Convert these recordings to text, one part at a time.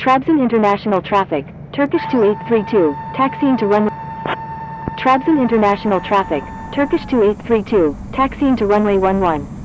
Trabzon International Traffic, Turkish 2832, taxiing to runway. Trabzon International Traffic, Turkish 2832, taxiing to runway 11.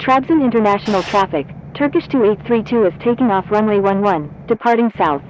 Trabzon International Traffic, Turkish 2832 is taking off runway 11, departing south.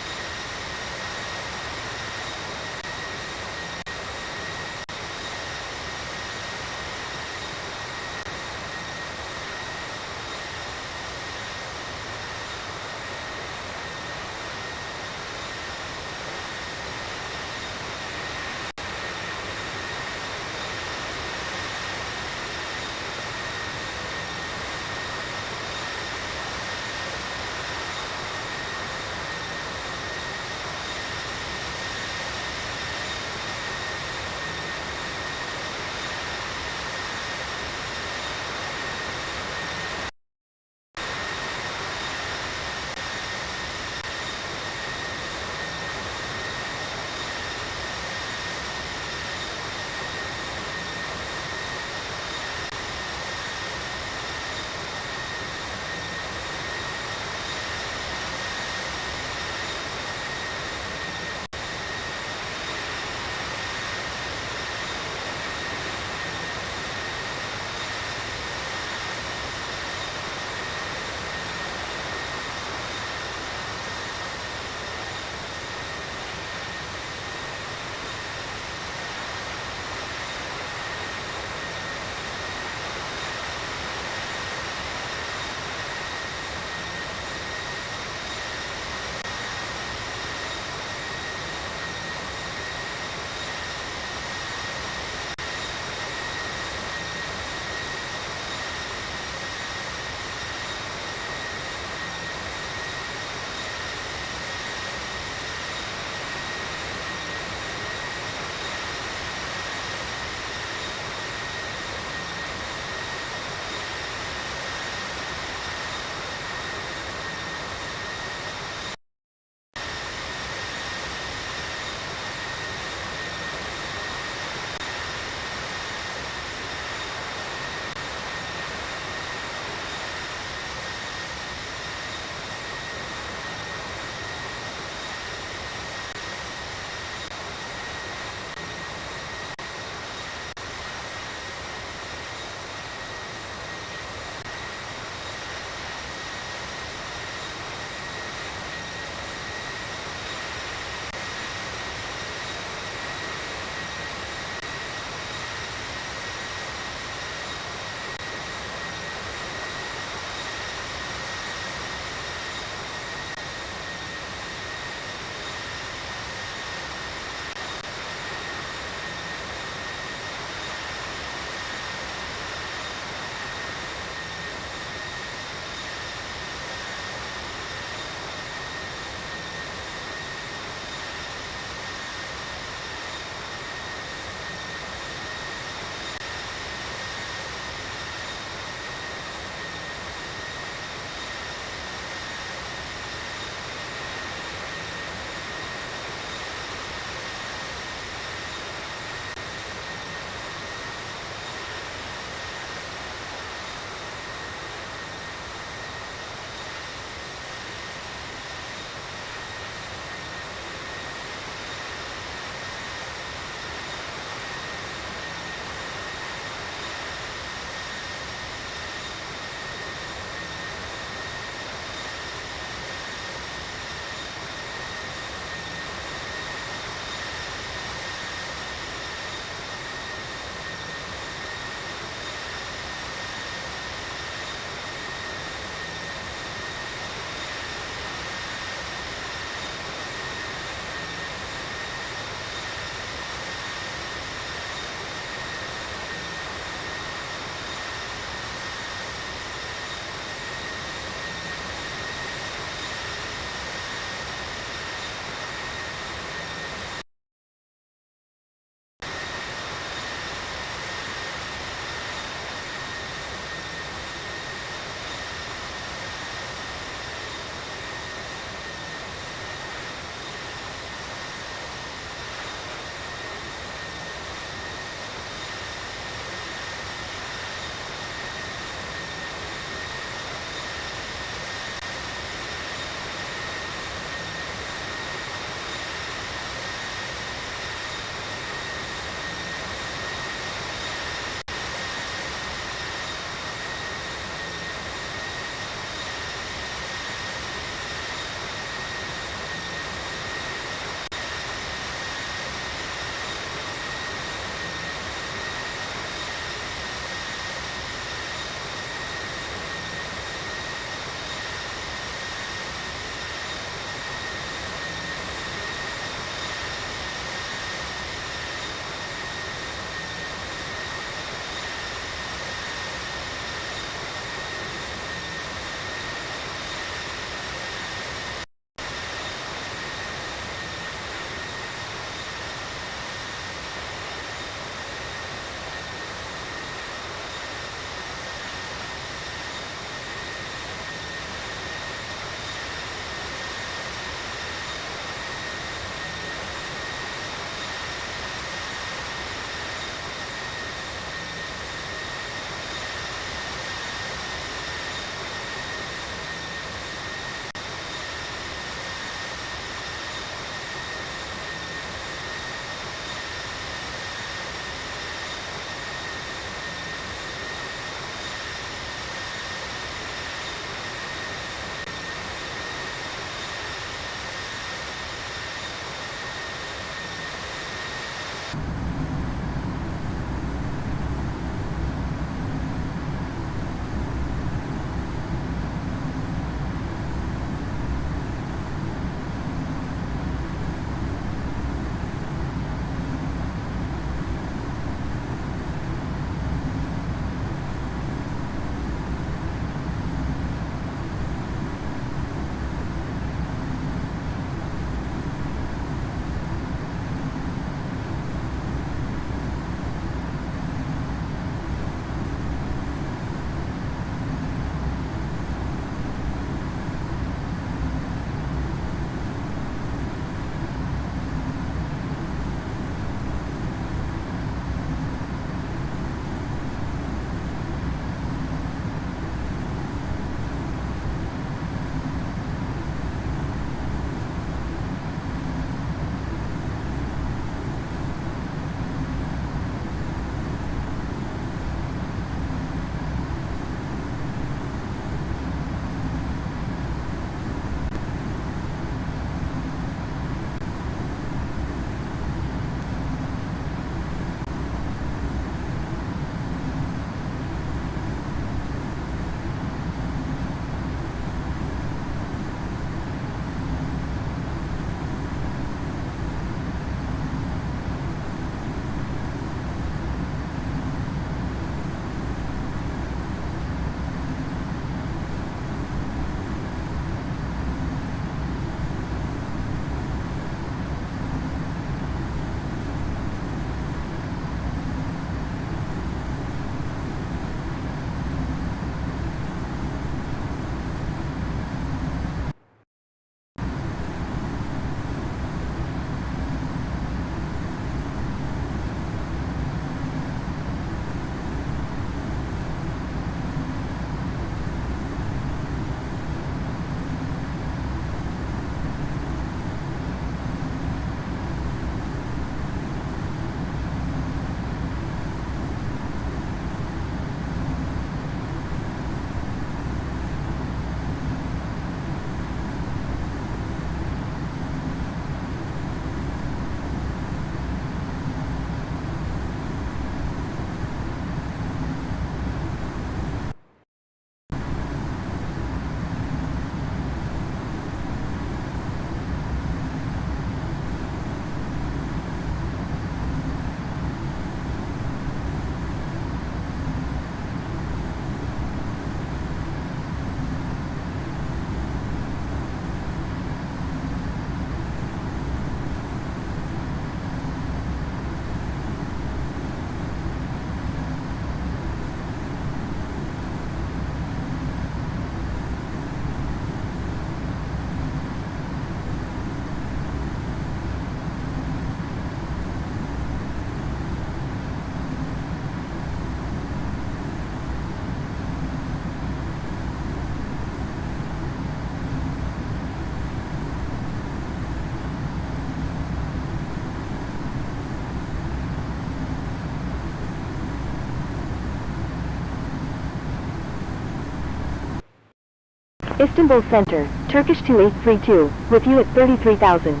Istanbul Center, Turkish 2832, with you at 33,000.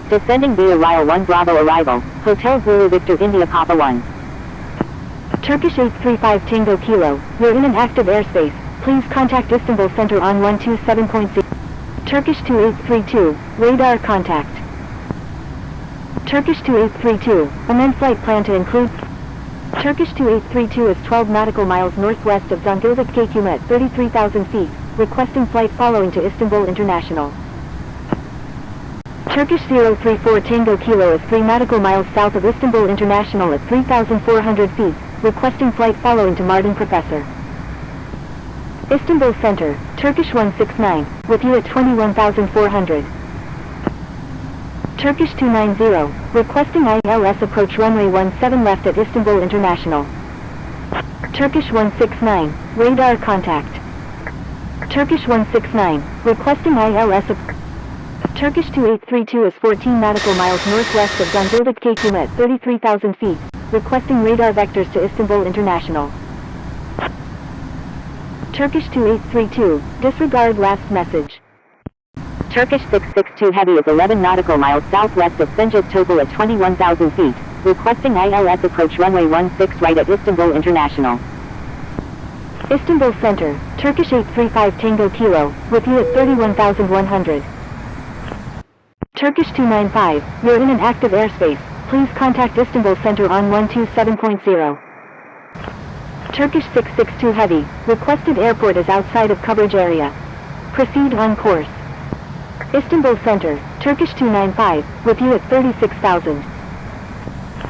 Descending via Ryle 1 Bravo arrival, Hotel Zulu Victor India Papa 1. Turkish 835 Tango Kilo, you're in an active airspace, please contact Istanbul Center on 127.0. Turkish 2832, radar contact. Turkish 2832, amend flight plan to include. Turkish 2832 is 12 nautical miles northwest of Zonguldak KQM at 33,000 feet, requesting flight following to Istanbul International. Turkish 034 Tango Kilo is 3 nautical miles south of Istanbul International at 3,400 feet, requesting flight following to Mardin Professor. Istanbul Center, Turkish 169, with you at 21,400. Turkish 290, requesting ILS approach runway 17 left at Istanbul International. Turkish 169, radar contact. Turkish 169, requesting ILS Turkish 2832 is 14 nautical miles northwest of Zonguldak KQM at 33,000 feet, requesting radar vectors to Istanbul International. Turkish 2832, disregard last message. Turkish 662 Heavy is 11 nautical miles southwest of Sinjaz at 21,000 feet, requesting ILS approach runway 16 right at Istanbul International. Istanbul Center, Turkish 835 Tango Kilo, with you at 31,100. Turkish 295, you're in an active airspace, please contact Istanbul Center on 127.0. Turkish 662 Heavy, requested airport is outside of coverage area. Proceed on course. Istanbul Center, Turkish 295, with you at 36,000.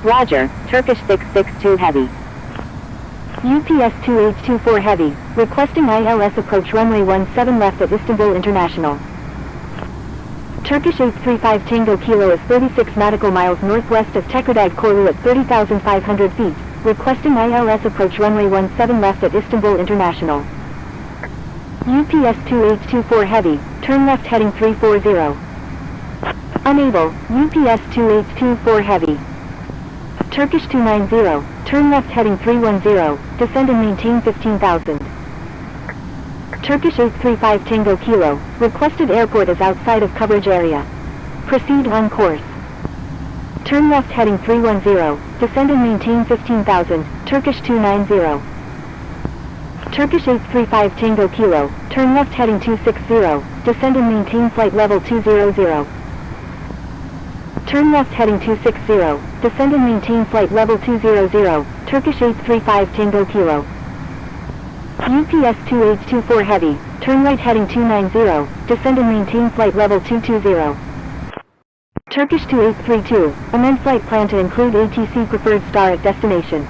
Roger, Turkish 662 Heavy. UPS 2824 Heavy, requesting ILS approach runway 17 left at Istanbul International. Turkish 835 Tango Kilo is 36 nautical miles northwest of Tekirdağ Korlu at 30,500 feet, requesting ILS approach runway 17 left at Istanbul International. UPS 2824 Heavy, turn left heading 340. Unable, UPS 2824 Heavy. Turkish 290, turn left heading 310, descend and maintain 15,000. Turkish 835 Tango Kilo, requested airport is outside of coverage area. Proceed on course. Turn left heading 310, descend and maintain 15,000, Turkish 290. Turkish 835 Tango Kilo, turn left heading 260, descend and maintain flight level 200. Turn left heading 260, descend and maintain flight level 200, Turkish 835 Tango Kilo. UPS 2824 Heavy, turn right heading 290, descend and maintain flight level 220. Turkish 2832, amend flight plan to include ATC preferred star at destination.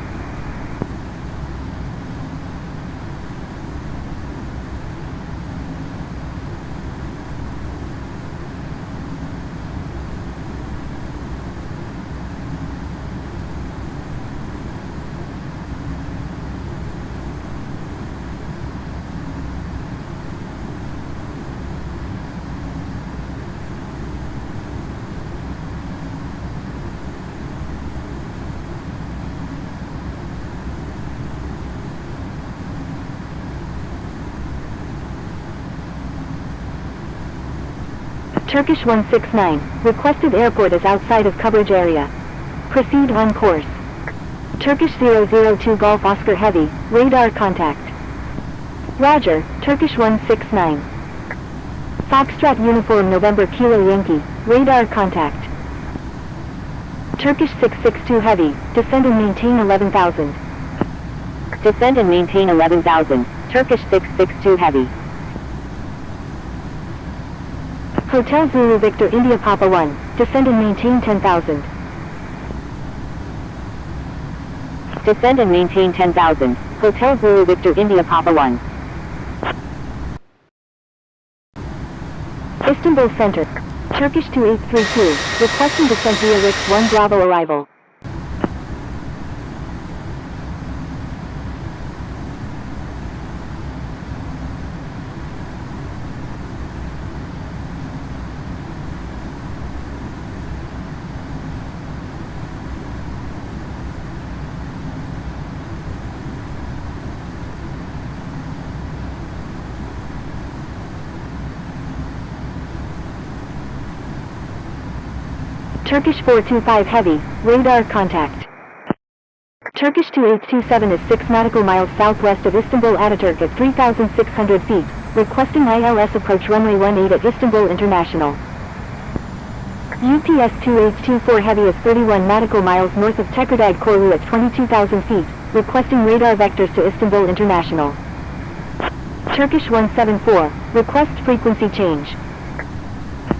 Turkish 169, requested airport is outside of coverage area. Proceed on course. Turkish 002 Golf Oscar Heavy, radar contact. Roger, Turkish 169. Foxtrot Uniform November Kilo Yankee, radar contact. Turkish 662 Heavy, descend and maintain 11,000. Descend and maintain 11,000, Turkish 662 Heavy. Hotel Zulu Victor India Papa 1, descend and maintain 10,000. Descend and maintain 10,000, Hotel Zulu Victor India Papa 1. Istanbul Center, Turkish 2832, requesting descent via Rix 1 Bravo arrival. Turkish 425 Heavy, radar contact. Turkish 2827 is 6 nautical miles southwest of Istanbul Ataturk at 3,600 feet, requesting ILS approach runway 18 at Istanbul International. UPS 2824 Heavy is 31 nautical miles north of Tekirdağ Korlu at 22,000 feet, requesting radar vectors to Istanbul International. Turkish 174, request frequency change.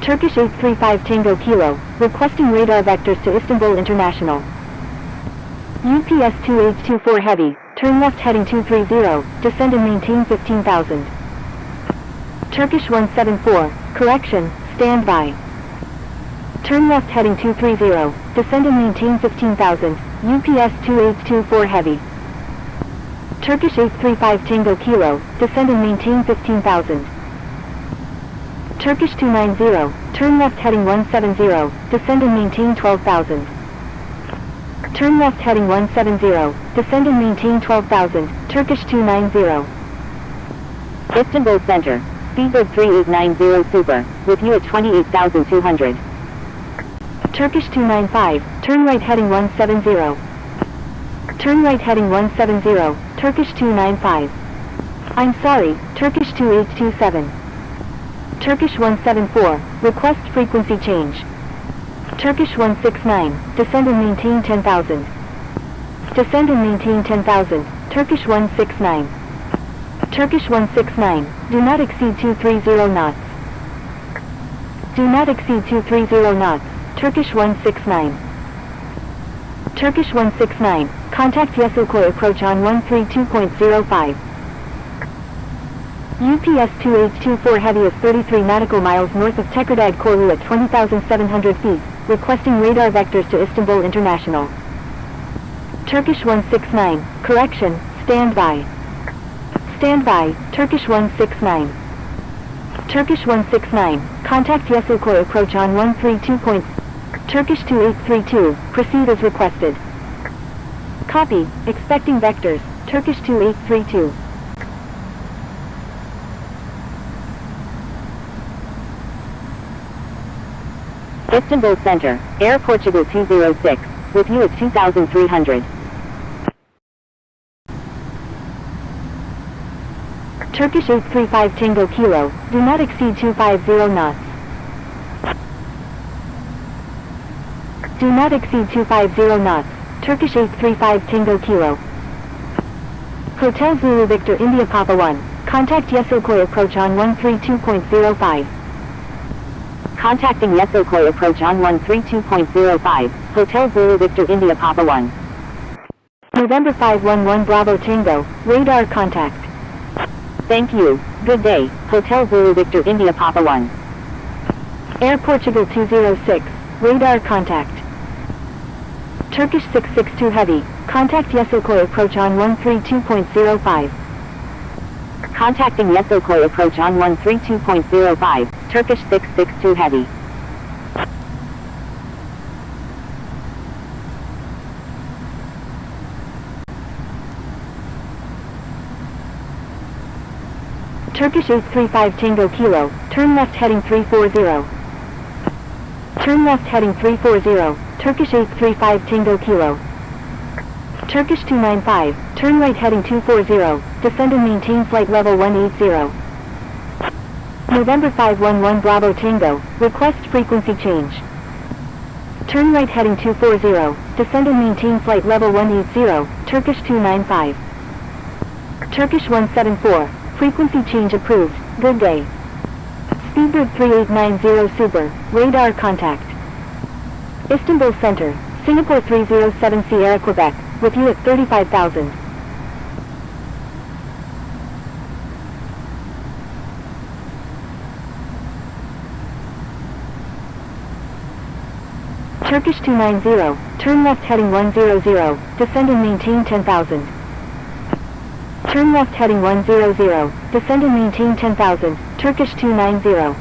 Turkish 835 Tango Kilo, requesting radar vectors to Istanbul International. UPS 2824 Heavy, turn left heading 230, descend and maintain 15,000. Turkish 174, correction, stand by. Turn left heading 230, descend and maintain 15,000, UPS 2824 Heavy. Turkish 835 Tango Kilo, descend and maintain 15,000. Turkish 290, turn left heading 170, descend and maintain 12,000. Turn left heading 170, descend and maintain 12,000, Turkish 290. Istanbul Center, speedbird 3890 Super, with you at 28,200. Turkish 295, turn right heading 170. Turn right heading 170, Turkish 295. I'm sorry, Turkish 2827. Turkish 174, request frequency change. Turkish 169, descend and maintain 10,000. Descend and maintain 10,000, Turkish 169. Turkish 169, do not exceed 230 knots. Do not exceed 230 knots, Turkish 169. Turkish 169, contact Yeşilköy approach on 132.05. UPS 2824 Heavy is 33 nautical miles north of Tekirdağ Korlu at 20,700 feet, requesting radar vectors to Istanbul International. Turkish 169, correction, stand by. Stand by, Turkish 169. Turkish 169, contact Yeşilköy approach on 132. Turkish 2832, proceed as requested. Copy, expecting vectors, Turkish 2832. Istanbul Center, Air Portugal 206, with you at 2,300. Turkish 835 Tango Kilo, do not exceed 250 knots. Do not exceed 250 knots, Turkish 835 Tango Kilo. Hotel Zulu Victor India Papa 1, contact Yeşilköy approach on 132.05. Contacting Yeşilköy approach on 132.05, Hotel Zulu Victor India Papa 1. November 511 Bravo Tango, radar contact. Thank you, good day, Hotel Zulu Victor India Papa 1. Air Portugal 206, radar contact. Turkish 662 Heavy, contact Yeşilköy approach on 132.05. Contacting Yeşilköy approach on 132.05, Turkish 662 Heavy. Turkish 835 Tango Kilo, turn left heading 340. Turn left heading 340, Turkish 835 Tango Kilo. Turkish 295, turn right heading 240, descend and maintain flight level 180. November 511 Bravo Tango, request frequency change. Turn right heading 240, descend and maintain flight level 180, Turkish 295. Turkish 174, frequency change approved, good day. Speedbird 3890 Super, radar contact. Istanbul Center, Singapore 307 Sierra Quebec, with you at 35,000. Turkish 290, turn left heading 100, descend and maintain 10,000. Turn left heading 100, descend and maintain 10,000, Turkish 290.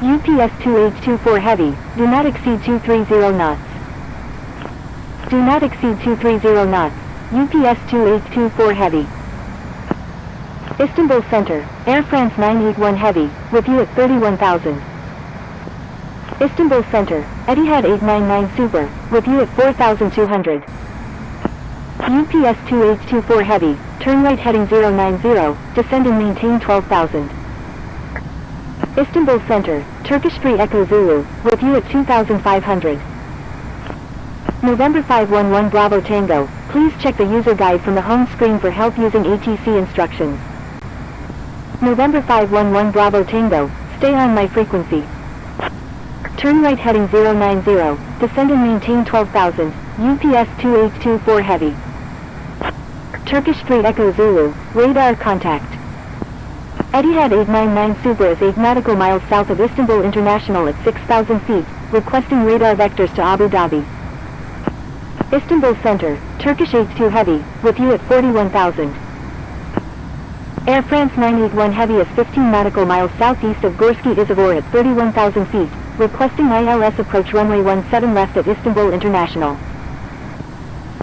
UPS 2824 Heavy, do not exceed 230 knots. Do not exceed 230 knots, UPS 2824 Heavy. Istanbul Center, Air France 981 Heavy, with you at 31,000. Istanbul Center, Etihad 899 Super, with you at 4,200. UPS 2824 Heavy, turn right heading 090, descend and maintain 12,000. Istanbul Center, Turkish 3 Echo Zulu, with you at 2,500. November 511 Bravo Tango, please check the user guide from the home screen for help using ATC instructions. November 511 Bravo Tango, stay on my frequency. Turn right heading 090, descend and maintain 12,000, UPS 2824 Heavy. Turkish 3 Echo Zulu, radar contact. Etihad 899 Super is 8 nautical miles south of Istanbul International at 6,000 feet, requesting radar vectors to Abu Dhabi. Istanbul Center, Turkish 82 Heavy, with you at 41,000. Air France 981 Heavy is 15 nautical miles southeast of Gorski Izavor at 31,000 feet, requesting ILS approach runway 17 left at Istanbul International.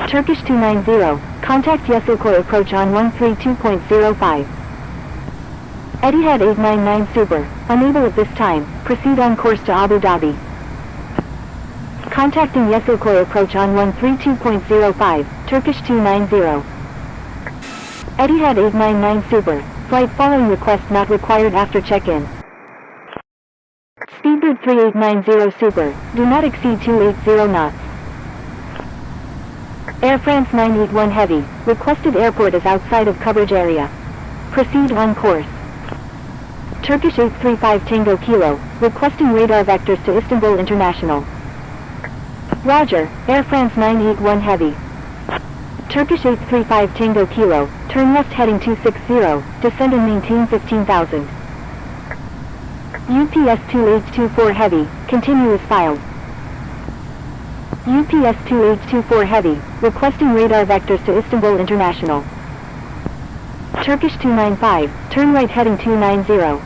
Turkish 290, contact Yeşilköy approach on 132.05. Etihad 899 Super, unable at this time, proceed on course to Abu Dhabi. Contacting Yeşilköy approach on 132.05, Turkish 290. Etihad 899 Super, flight following request not required after check-in. Speedbird 3890 Super, do not exceed 280 knots. Air France 981 Heavy, requested airport is outside of coverage area. Proceed on course. Turkish 835 Tango Kilo, requesting radar vectors to Istanbul International. Roger, Air France 981 Heavy. Turkish 835 Tango Kilo, turn left heading 260, descend and maintain 15,000. UPS 2824 Heavy, continue as filed. UPS 2824 Heavy, requesting radar vectors to Istanbul International. Turkish 295, turn right heading 290.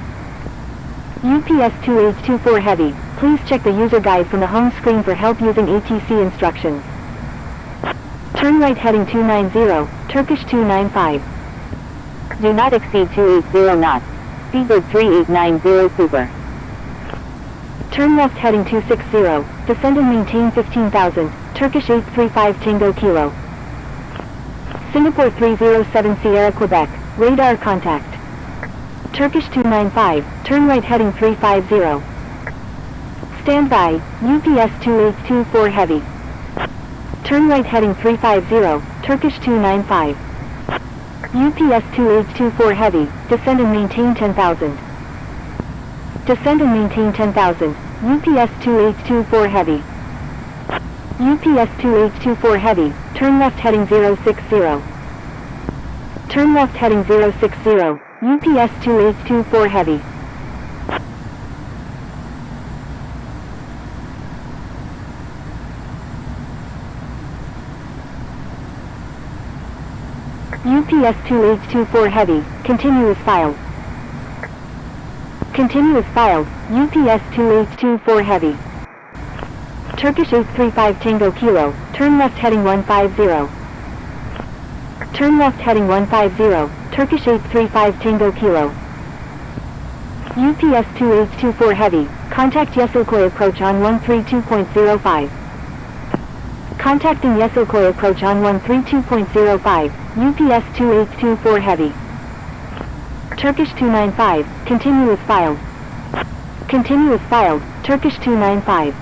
UPS 2824 Heavy, please check the user guide from the home screen for help using ATC instructions. Turn right heading 290, Turkish 295. Do not exceed 280 knots. Speedbird 3890 Super. Turn left heading 260, descend and maintain 15,000, Turkish 835 Tango Kilo. Singapore 307 Sierra Quebec, radar contact. Turkish 295, turn right heading 350. Stand by, UPS 2824 Heavy. Turn right heading 350, Turkish 295. UPS 2824 Heavy, descend and maintain 10,000. Descend and maintain 10,000, UPS 2824 Heavy. UPS 2824 Heavy, turn left heading 060. Turn left heading 060, UPS 2824 Heavy. UPS 2824 Heavy, continue as filed. Continue as filed, UPS 2824 Heavy. Turkish 835 Tango Kilo, turn left heading 150. Turn left heading 150, Turkish 835 Tango Kilo. UPS 2824 Heavy, contact Yeşilköy approach on 132.05. Contacting Yeşilköy approach on 132.05, UPS 2824 Heavy. Turkish 295, continue as filed. Continue as filed, Turkish 295.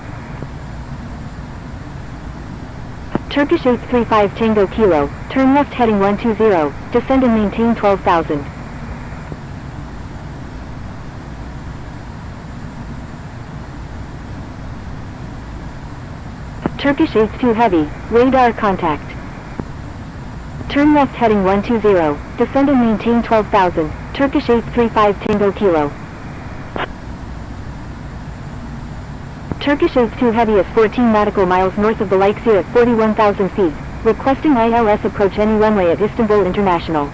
Turkish 835 Tango Kilo, turn left heading 120, descend and maintain 12,000. Turkish 82 Heavy, radar contact. Turn left heading 120, descend and maintain 12,000, Turkish 835 Tango Kilo. Turkish 82 Heavy is 14 nautical miles north of the Lake Sea at 41,000 feet, requesting ILS approach any runway at Istanbul International.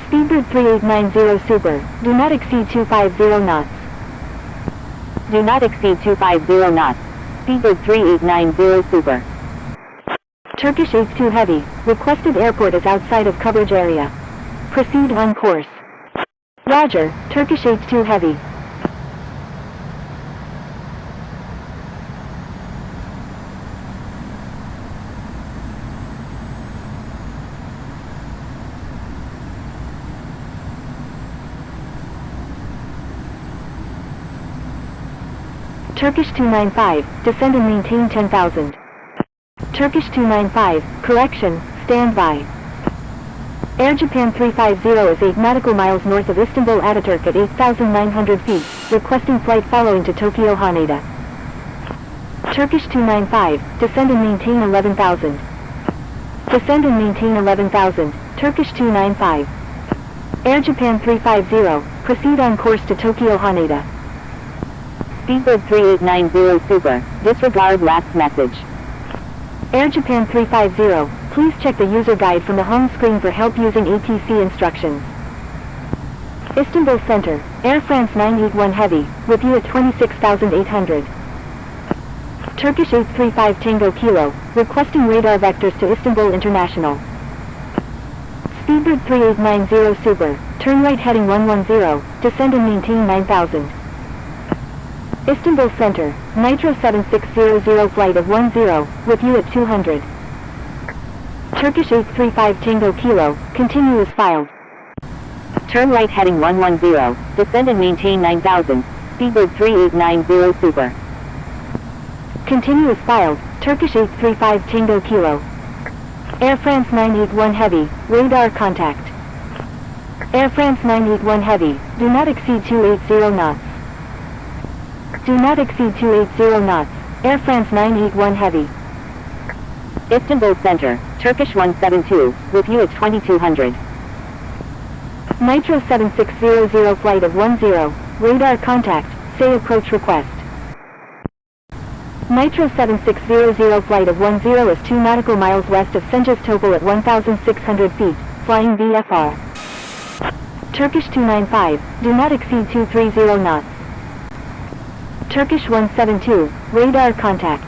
Speedbird 3890 Super, do not exceed 250 knots. Do not exceed 250 knots. Speedbird 3890 Super. Turkish 82 Heavy, requested airport is outside of coverage area. Proceed on course. Roger, Turkish 82 Heavy. Turkish 295, descend and maintain 10,000. Turkish 295, correction, stand by. Air Japan 350 is 8 nautical miles north of Istanbul Ataturk at 8,900 feet, requesting flight following to Tokyo Haneda. Turkish 295, descend and maintain 11,000. Descend and maintain 11,000, Turkish 295. Air Japan 350, proceed on course to Tokyo Haneda. Speedbird 3890 Super, disregard last message. Air Japan 350, please check the user guide from the home screen for help using ATC instructions. Istanbul Center, Air France 981 Heavy, with you at 26,800. Turkish 835 Tango Kilo, requesting radar vectors to Istanbul International. Speedbird 3890 Super, turn right heading 110, descend and maintain 9,000. Istanbul Center, Nitro 7600 flight of 10, with you at 200. Turkish 835 Tango Kilo, continue as filed. Turn right heading 110, descend and maintain 9,000, Speedbird 3890 Super. Continue as filed, Turkish 835 Tango Kilo. Air France 981 Heavy, radar contact. Air France 981 Heavy, do not exceed 280 knots. Do not exceed 280 knots, Air France 981 Heavy. Istanbul Center, Turkish 172, with you at 2200. Nitro 7600 flight of 10, radar contact, say approach request. Nitro 7600 flight of 10 is 2 nautical miles west of Senjistopol at 1,600 feet, flying VFR. Turkish 295, do not exceed 230 knots. Turkish 172, radar contact.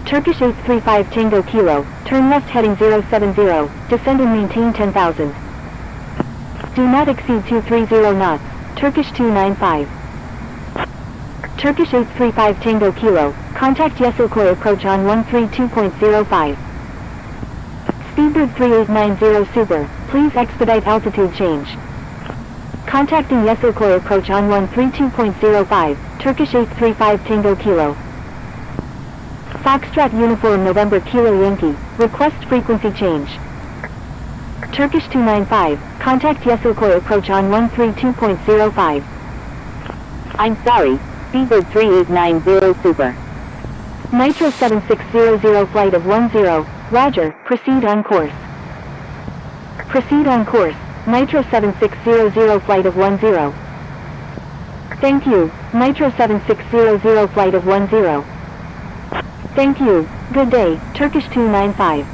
Turkish 835 Tango Kilo, turn left heading 070, descend and maintain 10,000. Do not exceed 230 knots, Turkish 295. Turkish 835 Tango Kilo, contact Yesilköy approach on 132.05. Speedbird 3890 Super, please expedite altitude change. Contacting Yesilköy approach on 132.05, Turkish 835 Tango Kilo. Foxtrot Uniform November Kilo Yankee, request frequency change. Turkish 295, contact Yesilköy approach on 132.05. I'm sorry, Speedbird 3890 Super. Nitro 7600 flight of 10, roger, proceed on course. Proceed on course, Nitro 7600 flight of 10. Thank you, Nitro 7600 flight of 10. Thank you, good day, Turkish 295.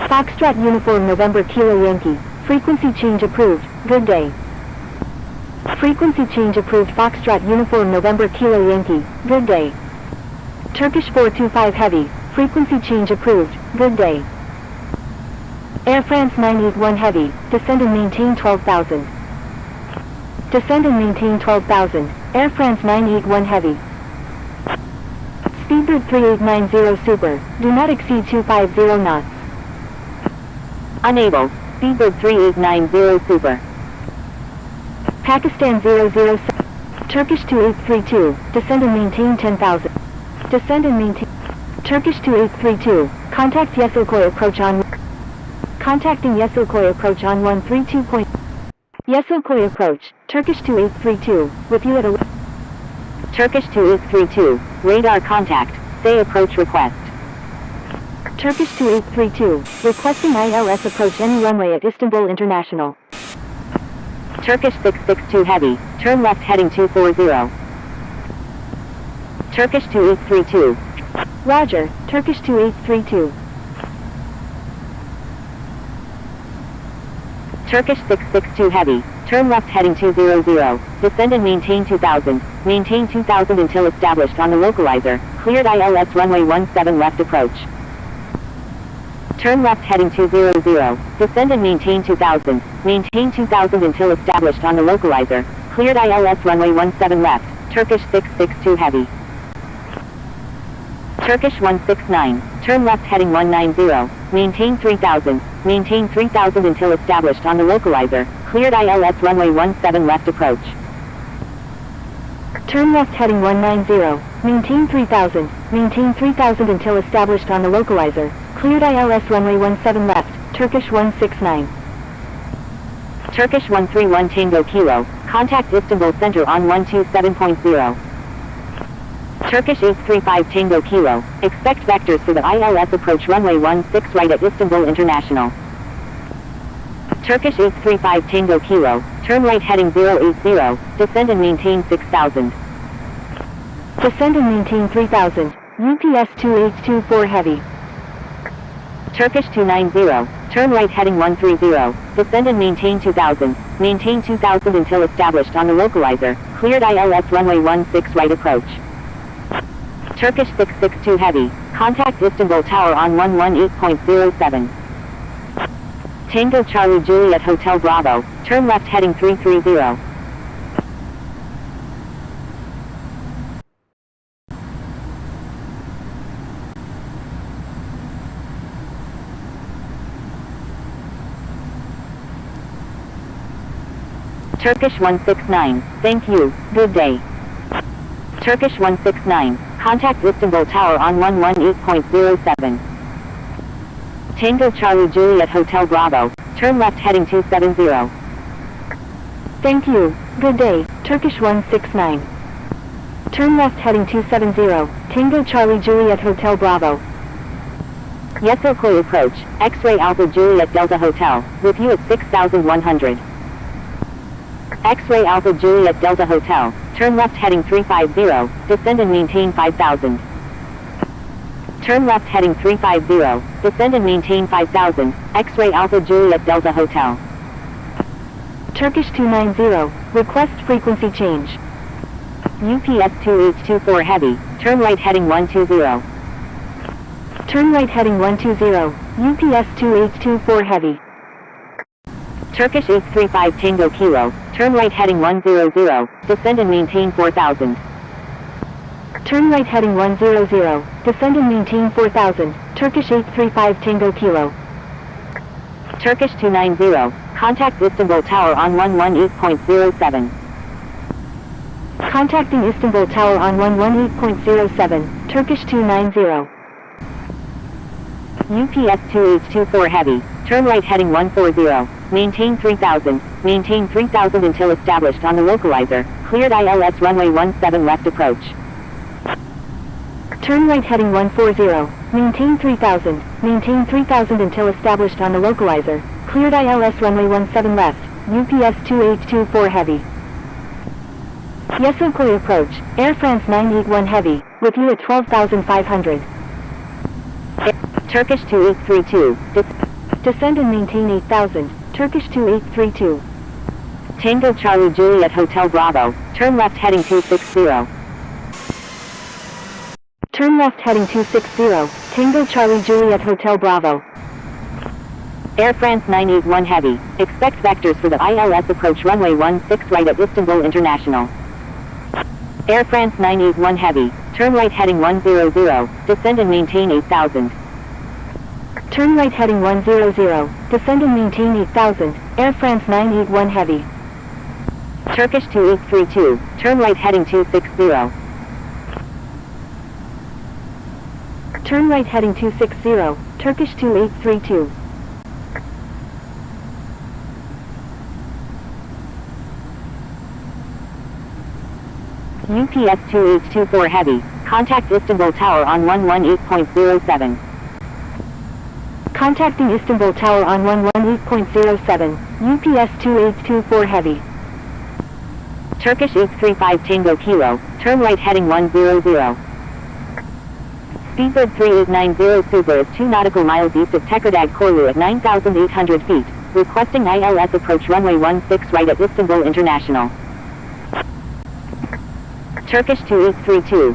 Foxtrot Uniform November Kilo Yankee, frequency change approved, good day. Frequency change approved Foxtrot Uniform November Kilo Yankee, good day. Turkish 425 Heavy, frequency change approved, good day. Air France 981 Heavy, descend and maintain 12,000. Descend and maintain 12,000, Air France 981 Heavy. Speedbird 3890 Super, do not exceed 250 knots. Unable, Speedbird 3890 Super. Pakistan 007, Turkish 2832, descend and maintain 10,000. Descend and maintain. Turkish 2832, contact Yesilköy approach on. Contacting Yesilköy approach on 132. Yesilköy approach, Turkish 2832, with you at a. Turkish 2832, radar contact, say approach request. Turkish 2832, requesting ILS approach any runway at Istanbul International. Turkish 662 Heavy, turn left heading 240. Turkish 2832. Roger, Turkish 2832. Turkish 662 Heavy, turn left heading 200, descend and maintain 2000, maintain 2000 until established on the localizer, cleared ILS runway 17 left approach. Turn left heading 200, descend and maintain 2000, maintain 2000 until established on the localizer, cleared ILS runway 17 left, Turkish 662 Heavy. Turkish 169, turn left heading 190, maintain 3000, maintain 3000 until established on the localizer, cleared ILS runway 17 left approach. Turn left heading 190, maintain 3000, maintain 3000 until established on the localizer, cleared ILS runway 17 left, Turkish 169. Turkish 131 Tango Kilo, contact Istanbul Center on 127.0. Turkish 835 Tango Kilo, expect vectors for the ILS approach runway 16 right at Istanbul International. Turkish 835 Tango Kilo, turn right heading 080, descend and maintain 6000. Descend and maintain 3000, UPS 2824 heavy. Turkish 290, turn right heading 130, descend and maintain 2000, maintain 2000 until established on the localizer, cleared ILS runway 16 right approach. Turkish 662 heavy, contact Istanbul Tower on 118.07. Tango Charlie Juliet Hotel Bravo, turn left heading 330. Turkish 169, thank you, good day. Turkish 169, contact Istanbul Tower on 118.07. Tango Charlie Juliet Hotel Bravo, turn left heading 270. Thank you, good day, Turkish 169. Turn left heading 270, Tango Charlie Juliet Hotel Bravo. Yes, Okoy approach, X-ray Alpha Juliet Delta Hotel, with you at 6100. X-ray Alpha Juliet Delta Hotel, turn left heading 350, descend and maintain 5000. Turn left heading 350, descend and maintain 5000, X-ray Alpha Juliet Delta Hotel. Turkish 290, request frequency change. UPS 2824 heavy, turn right heading 120. Turn right heading 120, UPS 2824 heavy. Turkish 835 Tango Kilo, turn right heading 100, descend and maintain 4000. Turn right heading 100, descend and maintain 4000, Turkish 835 Tango Kilo. Turkish 290, contact Istanbul Tower on 118.07. Contacting Istanbul Tower on 118.07, Turkish 290. UPS 2824 heavy, turn right heading 140, maintain 3000 until established on the localizer, cleared ILS runway 17 left approach. Turn right heading 140, maintain 3000 until established on the localizer, cleared ILS runway 17 left, UPS 2824 heavy. Yes, Okoy approach, Air France 981 heavy, with you at 12,500. Turkish 2832, descend and maintain 8000, Turkish 2832. Tango Charlie Juliet Hotel Bravo, turn left heading 260. Turn left heading 260, Tango Charlie Juliet Hotel Bravo. Air France 981 heavy, expect vectors for the ILS approach runway 16 right at Istanbul International. Air France 981 heavy, turn right heading 100, descend and maintain 8000. Turn right heading 100, descend and maintain 8000, Air France 981 heavy. Turkish 2832, turn right heading 260. Turn right heading 260, Turkish 2832. UPS 2824 heavy, contact Istanbul Tower on 118.07. Contacting Istanbul Tower on 118.07, UPS 2824 heavy. Turkish 835 Tango Kilo, turn right heading 100. Speedbird 3890 Super is 2 nautical miles east of Tekirdağ Korlu at 9,800 feet, requesting ILS approach runway 16 right at Istanbul International. Turkish 2832,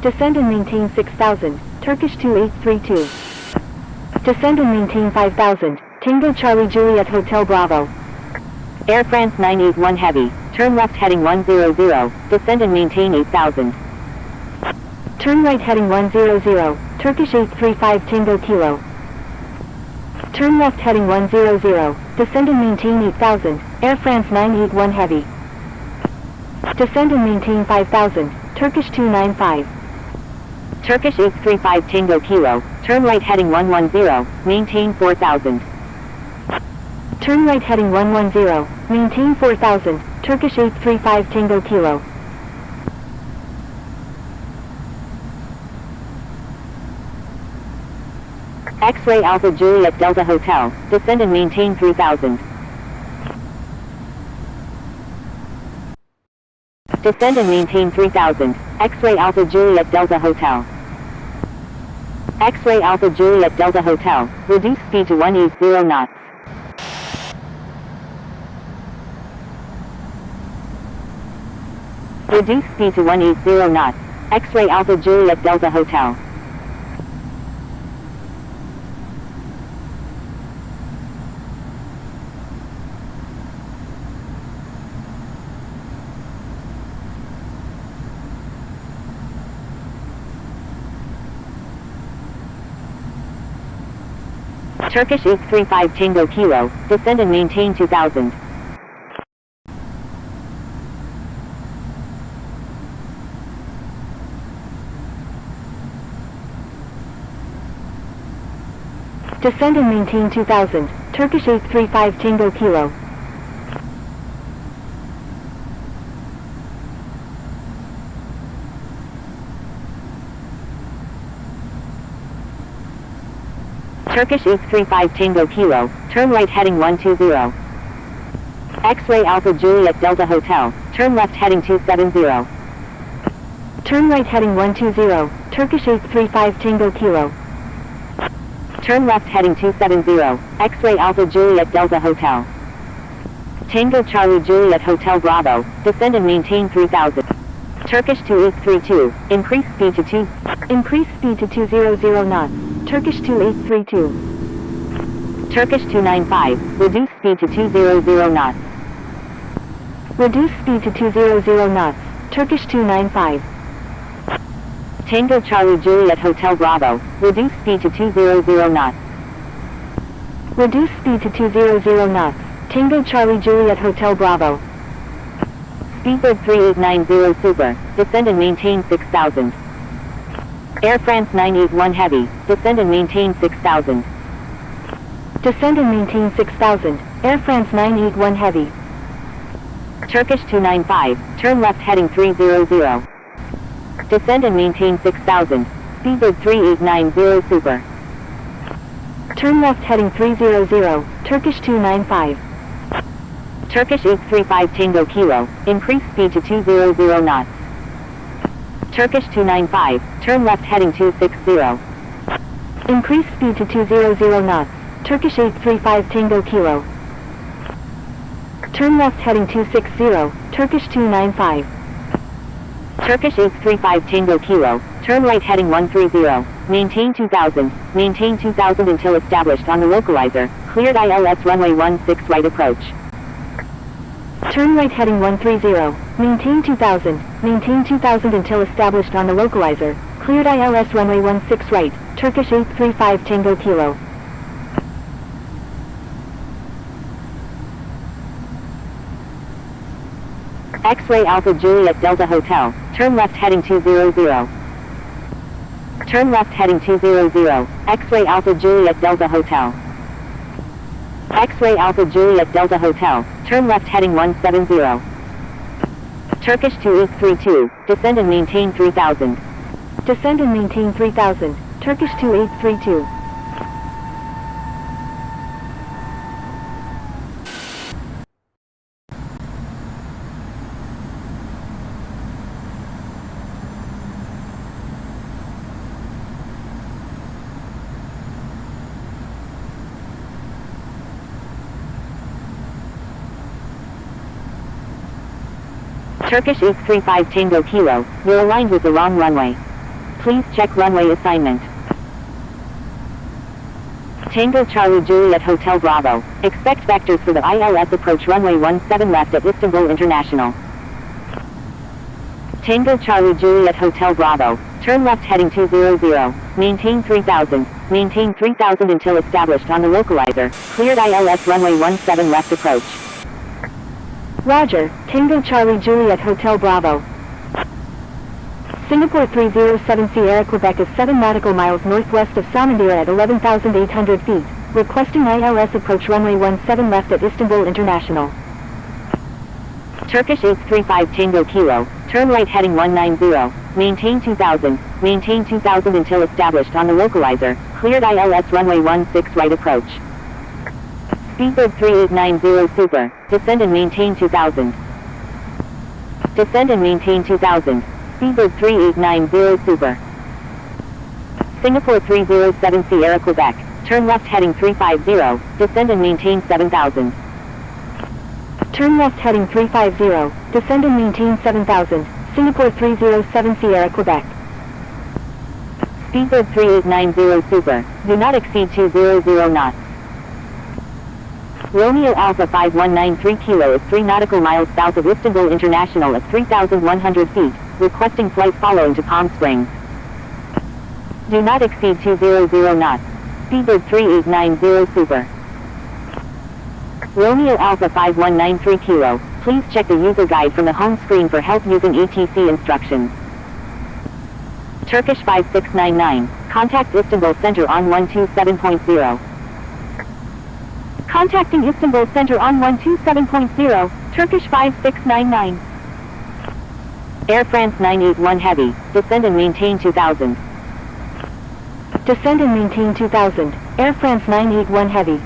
descend and maintain 6000, Turkish 2832. Descend and maintain 5000, Tango Charlie Juliet Hotel Bravo. Air France 981 heavy, turn left heading 100, descend and maintain 8000. Turn right heading 100, Turkish 835 Tango Kilo. Turn left heading 100, descend and maintain 8000, Air France 981 heavy. Descend and maintain 5000, Turkish 295. Turkish 835 Tango Kilo, turn right heading 110, maintain 4000. Turn right heading 110, maintain 4000, Turkish 835 Tango Kilo. X-ray Alpha Juliet Delta Hotel, descend and maintain 3000. Descend and maintain 3000, X-ray Alpha Juliet Delta Hotel. X-ray Alpha Juliet Delta Hotel, reduce speed to 180 knots. Reduce speed to 180 knots, X-ray Alpha Juliet Delta Hotel. Turkish 835 Tango Kilo, descend and maintain 2000. Descend and maintain 2000, Turkish 835 Tango Kilo. Turkish 835 Tango Kilo, turn right heading 120. X-ray Alpha Juliet Delta Hotel, turn left heading 270. Turn right heading 120, Turkish 835 Tango Kilo. Turn left heading 270, X-ray Alpha Juliet Delta Hotel. Tango Charlie Juliet Hotel Bravo, descend and maintain 3000. Turkish 2832, increase speed to 200 knots, Turkish 2832. Turkish 295, reduce speed to 200 knots. Reduce speed to 200 knots, Turkish 295. Tango Charlie Juliet Hotel Bravo, reduce speed to 200 knots. Reduce speed to 200 knots, Tango Charlie Juliet Hotel Bravo. Speedbird 3890 Super, descend and maintain 6000. Air France 981 Heavy, descend and maintain 6000. Descend and maintain 6000, Air France 981 Heavy. Turkish 295, turn left heading 300. Descend and maintain 6000, Speedbird 3890 Super. Turn left heading 300, Turkish 295. Turkish 835 Tango Kilo, increase speed to 200 knots. Turkish 295, turn left heading 260. Increase speed to 200 knots, Turkish 835 Tango Kilo. Turn left heading 260, Turkish 295. Turkish 835 Tango Kilo, turn right heading 130, maintain 2000 until established on the localizer, cleared ILS runway 16 right approach. Turn right heading 130, maintain 2000 until established on the localizer, cleared ILS runway 16 right, Turkish 835 Tango Kilo. X-ray Alpha Juliet Delta Hotel, turn left heading 200. Turn left heading 200, X-ray Alpha Juliet Delta Hotel. X-ray Alpha Juliet Delta Hotel, turn left heading 170. Turkish 2832, descend and maintain 3000. Descend and maintain 3000, Turkish 2832. Turkish 835 Tango Kilo, you're aligned with the wrong runway. Please check runway assignment. Tango Charlie Juliet Hotel Bravo, expect vectors for the ILS approach runway 17 left at Istanbul International. Tango Charlie Juliet Hotel Bravo, turn left heading 200, maintain 3000 until established on the localizer, cleared ILS runway 17 left approach. Roger, Tango Charlie Juliet Hotel Bravo. Singapore 307 Sierra Quebec is 7 nautical miles northwest of Samandira at 11,800 feet, requesting ILS approach runway 17 left at Istanbul International. Turkish 835 Tango Kilo, turn right heading 190, maintain 2000 until established on the localizer, cleared ILS runway 16 right approach. Speedbird 3890 Super, descend and maintain 2000. Descend and maintain 2000, Speedbird 3890 Super. Singapore 307 Sierra Quebec, turn left heading 350, descend and maintain 7000. Turn left heading 350, descend and maintain 7000, Singapore 307 Sierra Quebec. Speedbird 3890 Super, do not exceed 200 knots. Romeo Alpha 5193 Kilo is 3 nautical miles south of Istanbul International at 3,100 feet, requesting flight following to Palm Springs. Do not exceed 200 knots. Speedbird 3890 Super. Romeo Alpha 5193 Kilo, please check the user guide from the home screen for help using ATC instructions. Turkish 5699, contact Istanbul Center on 127.0. Contacting Istanbul Center on 127.0, Turkish 5699. Air France 981 Heavy, descend and maintain 2000. Descend and maintain 2000, Air France 981 Heavy.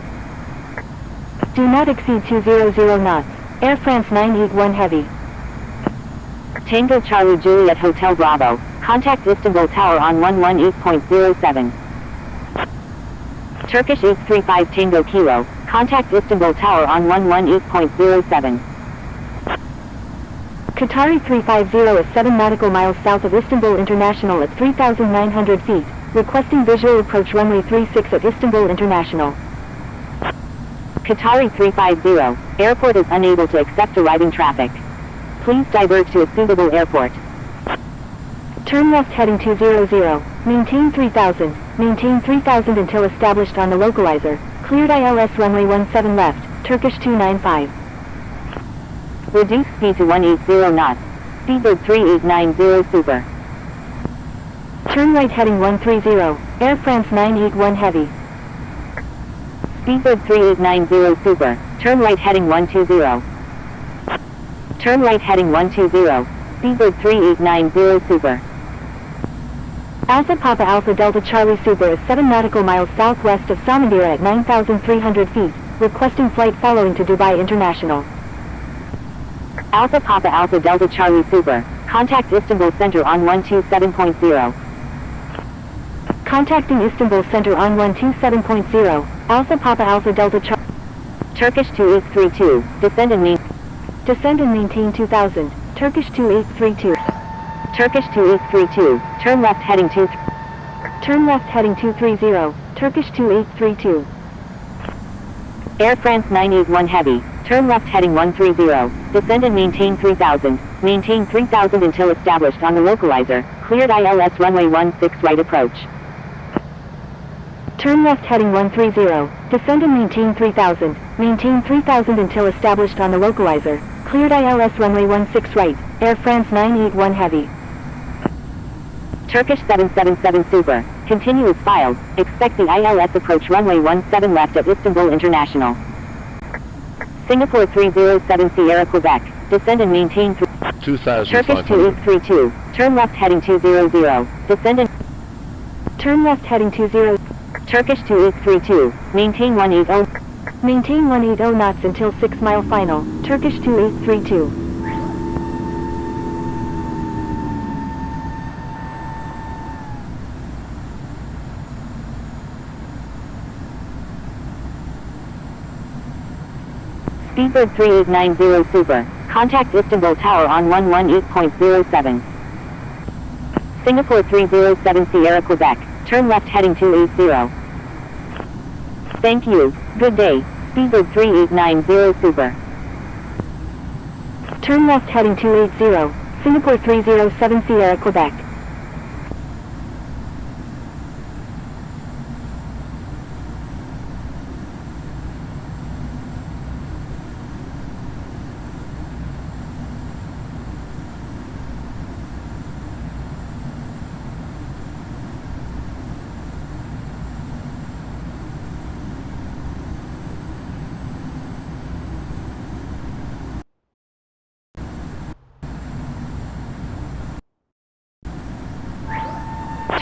Do not exceed 200 knots, Air France 981 Heavy. Tango Charlie Juliet Hotel Bravo, contact Istanbul Tower on 118.07. Turkish 835 Tango Kilo, contact Istanbul Tower on 118.07. Qatari 350 is 7 nautical miles south of Istanbul International at 3,900 feet, requesting visual approach runway 36 at Istanbul International. Qatari 350, airport is unable to accept arriving traffic. Please divert to a suitable airport. Turn left heading 200, maintain 3000 until established on the localizer, cleared ILS runway 17 left, Turkish 295. Reduce speed to 180 knots, Speedbird 3890 Super. Turn right heading 130, Air France 981 Heavy. Speedbird 3890 Super, turn right heading 120. Turn right heading 120, Speedbird 3890 Super. Alpha Papa Alpha Delta Charlie Super is 7 nautical miles southwest of Samandira at 9,300 feet, requesting flight following to Dubai International. Alpha Papa Alpha Delta Charlie Super, contact Istanbul Center on 127.0. Contacting Istanbul Center on 127.0, Alpha Papa Alpha Delta Charlie. Turkish 2832, descend and maintain 2000, Turkish 2832. Turkish 2832, turn left heading 230, Turkish 2832. Air France 981 Heavy, turn left heading 130, descend and maintain 3000 until established on the localizer, cleared ILS runway 16 right approach. Turn left heading 130, descend and maintain 3000 until established on the localizer, cleared ILS runway 16 right, Air France 981 Heavy. Turkish 777 Super, continue as filed, expect the ILS approach runway 17 left at Istanbul International. Singapore 307 Sierra Quebec, descend and maintain 2,500. Turkish 2832, turn left heading 200, descend and Turn left heading 20. Turkish 2832, maintain 180. Maintain 180 knots until 6 mile final, Turkish 2832. Speedbird 3890 Super, contact Istanbul Tower on 118.07. Singapore 307 Sierra Quebec, turn left heading 280. Thank you, good day, Speedbird 3890 Super. Turn left heading 280, Singapore 307 Sierra Quebec.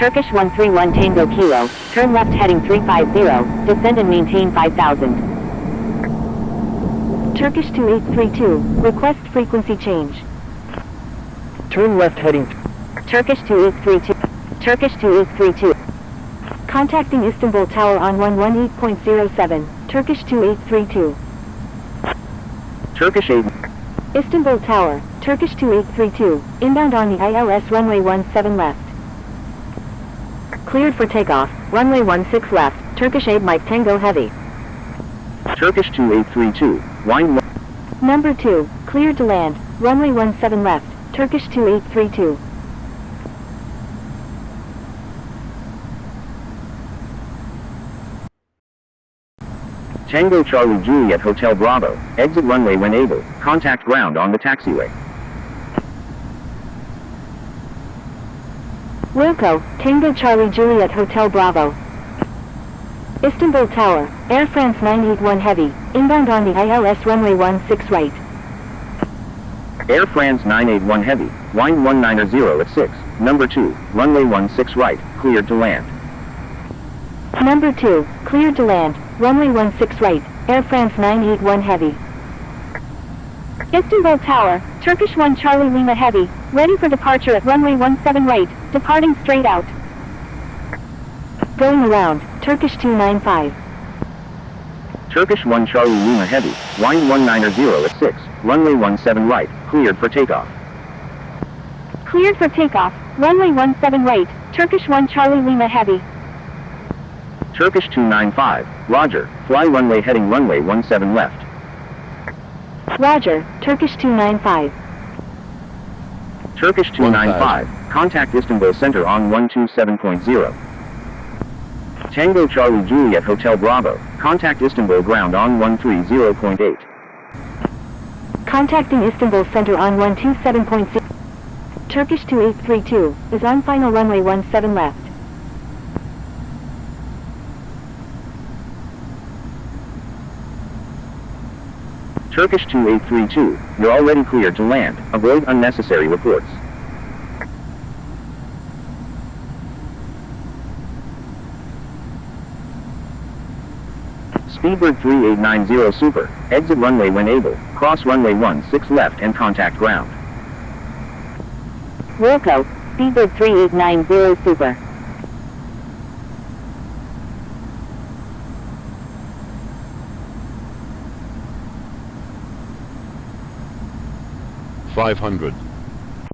Turkish 131 Tango Kilo, turn left heading 350, descend and maintain 5000. Turkish 2832, request frequency change. Turn left heading. Turkish 2832. Turkish 2832. Contacting Istanbul Tower on 118.07, Turkish 2832. Turkish 8. Istanbul Tower, Turkish 2832, inbound on the ILS runway 17 left. Cleared for takeoff, runway 16 left, Turkish 8 Mike Tango Heavy. Turkish 2832, wind 1. Number 2, cleared to land, runway 17 left, Turkish 2832. Tango Charlie Juliet Hotel Bravo, exit runway when able, contact ground on the taxiway. Wilco, Tango Charlie Juliet Hotel Bravo. Istanbul Tower, Air France 981 Heavy, inbound on the ILS runway 16 right. Air France 981 Heavy, wind 190 at 6, number 2, runway 16 right, cleared to land. Number 2, cleared to land, runway 16 right, Air France 981 Heavy. Istanbul Tower, Turkish 1 Charlie Lima Heavy, ready for departure at runway 17 right, departing straight out. Going around, Turkish 295. Turkish 1 Charlie Lima Heavy, wind 190 at 6, runway 17 right, cleared for takeoff. Cleared for takeoff, runway 17 right, Turkish 1 Charlie Lima Heavy. Turkish 295, roger, fly runway heading runway 17 left. Roger, Turkish 295. Turkish 295, contact Istanbul Center on 127.0. Tango Charlie Juliet Hotel Bravo, contact Istanbul ground on 130.8. Contacting Istanbul Center on 127.0. Turkish 2832, is on final runway 17 left. Turkish 2832, you're already cleared to land, avoid unnecessary reports. Speedbird 3890 Super, exit runway when able, cross runway 16 left and contact ground. Wilco, Speedbird 3890 Super.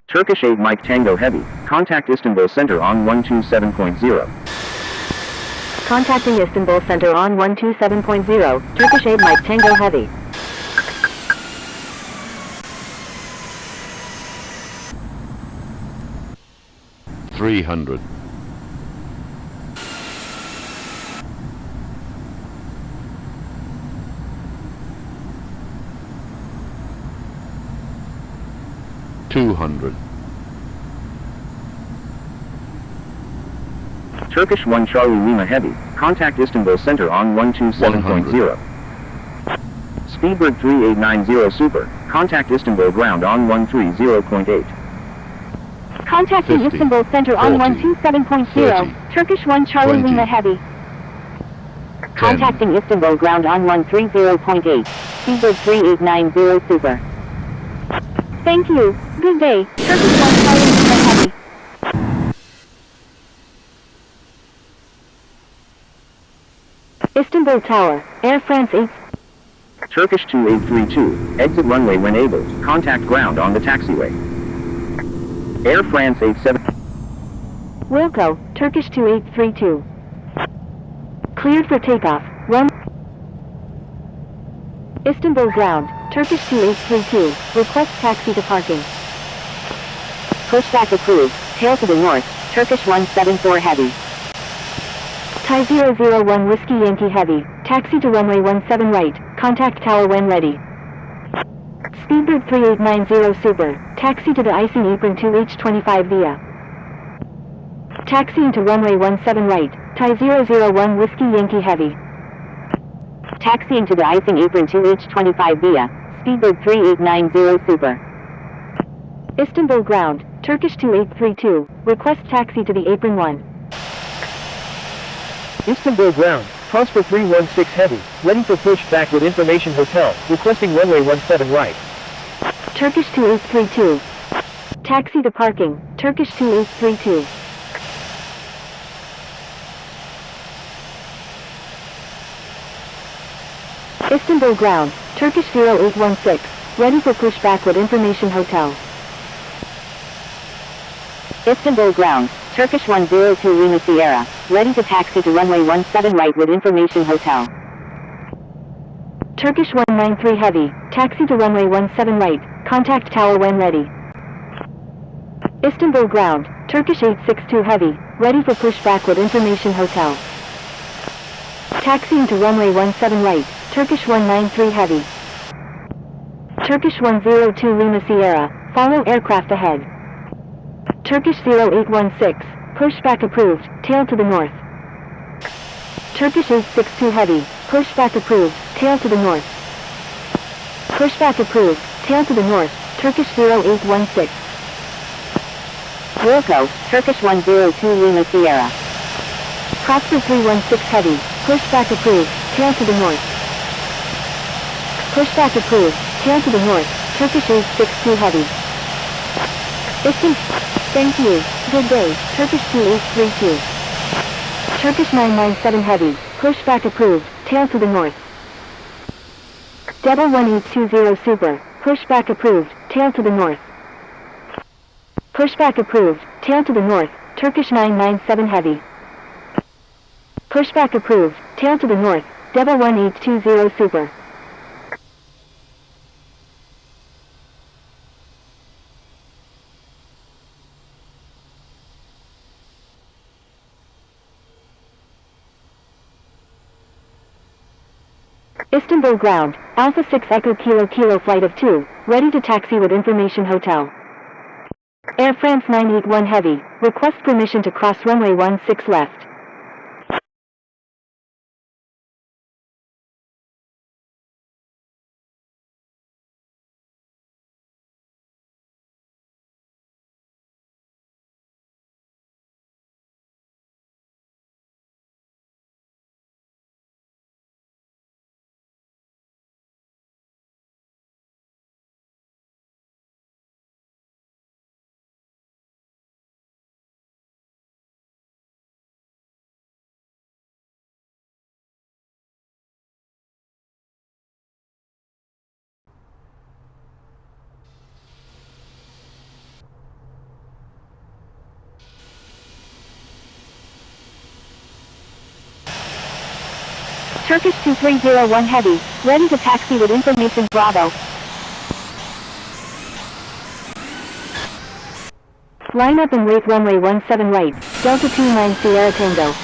Turkish 8 Mike Tango Heavy, contact Istanbul Center on 127.0. Contacting Istanbul Center on 127.0, Turkish 8 Mike Tango Heavy. $300. $200. Turkish 1 Charlie Lima Heavy, contact Istanbul Center on 127.0. Speedbird 3890 Super, contact Istanbul ground on 130.8. Contacting 50, Istanbul Center on 127.0, 30, Turkish 1 Charlie 20, Lima Heavy. Contacting Istanbul ground on 130.8, Speedbird 3890 Super. Thank you, good day, Turkish 1 Charlie Lima Heavy. Istanbul Tower, Air France 8. Turkish 2832, exit runway when able, contact ground on the taxiway. Air France 87. Wilco, Turkish 2832. Cleared for takeoff, run. Istanbul ground, Turkish 2832, request taxi to parking. Pushback approved, tail to the north, Turkish 174 Heavy. Thai 001 Whiskey Yankee Heavy, taxi to runway 17 right, contact tower when ready. Speedbird 3890 Super, taxi to the icing apron 2H25 via. Taxiing to runway 17 right, Thai 001 Whiskey Yankee Heavy. Taxiing to the icing apron 2H25 via, Speedbird 3890 Super. Istanbul ground, Turkish 2832, request taxi to the apron 1. Istanbul ground, Prosper 316 heavy, ready for push back with information hotel, requesting runway 17 right. Turkish 2832. Taxi to parking, Turkish 2832. Istanbul ground, Turkish 0816, ready for pushback with information hotel. Istanbul ground, Turkish 102 Lima Sierra, ready to taxi to runway 17 right with information hotel. Turkish 193 heavy, taxi to runway 17 right, contact tower when ready. Istanbul ground, Turkish 862 heavy, ready for pushback with information hotel. Taxiing to runway 17 right, Turkish 193 heavy. Turkish 102 Lima Sierra, follow aircraft ahead. Turkish 0816, pushback approved, tail to the north. Turkish 862 heavy, pushback approved, tail to the north. Pushback approved, tail to the north, Turkish 0816. Wilco, Turkish 102 Lima Sierra. Prosper 316 heavy, pushback approved, tail to the north. Pushback approved, tail to the north, Turkish 862 heavy. Thank you, good day, Turkish 2832. Turkish 997 heavy, pushback approved, tail to the north. Devil 1820 super, pushback approved, tail to the north. Pushback approved, tail to the north, Turkish 997 heavy. Pushback approved, tail to the north, Devil 1820 super. Istanbul ground, Alpha 6 Echo Kilo Kilo flight of 2, ready to taxi with information hotel. Air France 981 heavy, request permission to cross runway 16 left. Turkish 2301 heavy, ready to taxi with information Bravo. Line up and wait runway 17 right, Delta 29 Sierra Tango.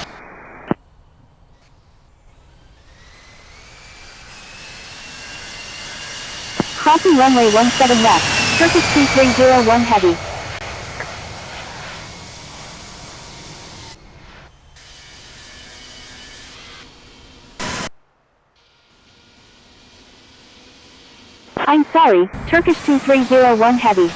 Crossing runway 17 left, Turkish 2301 heavy. I'm sorry, Turkish 2301 heavy.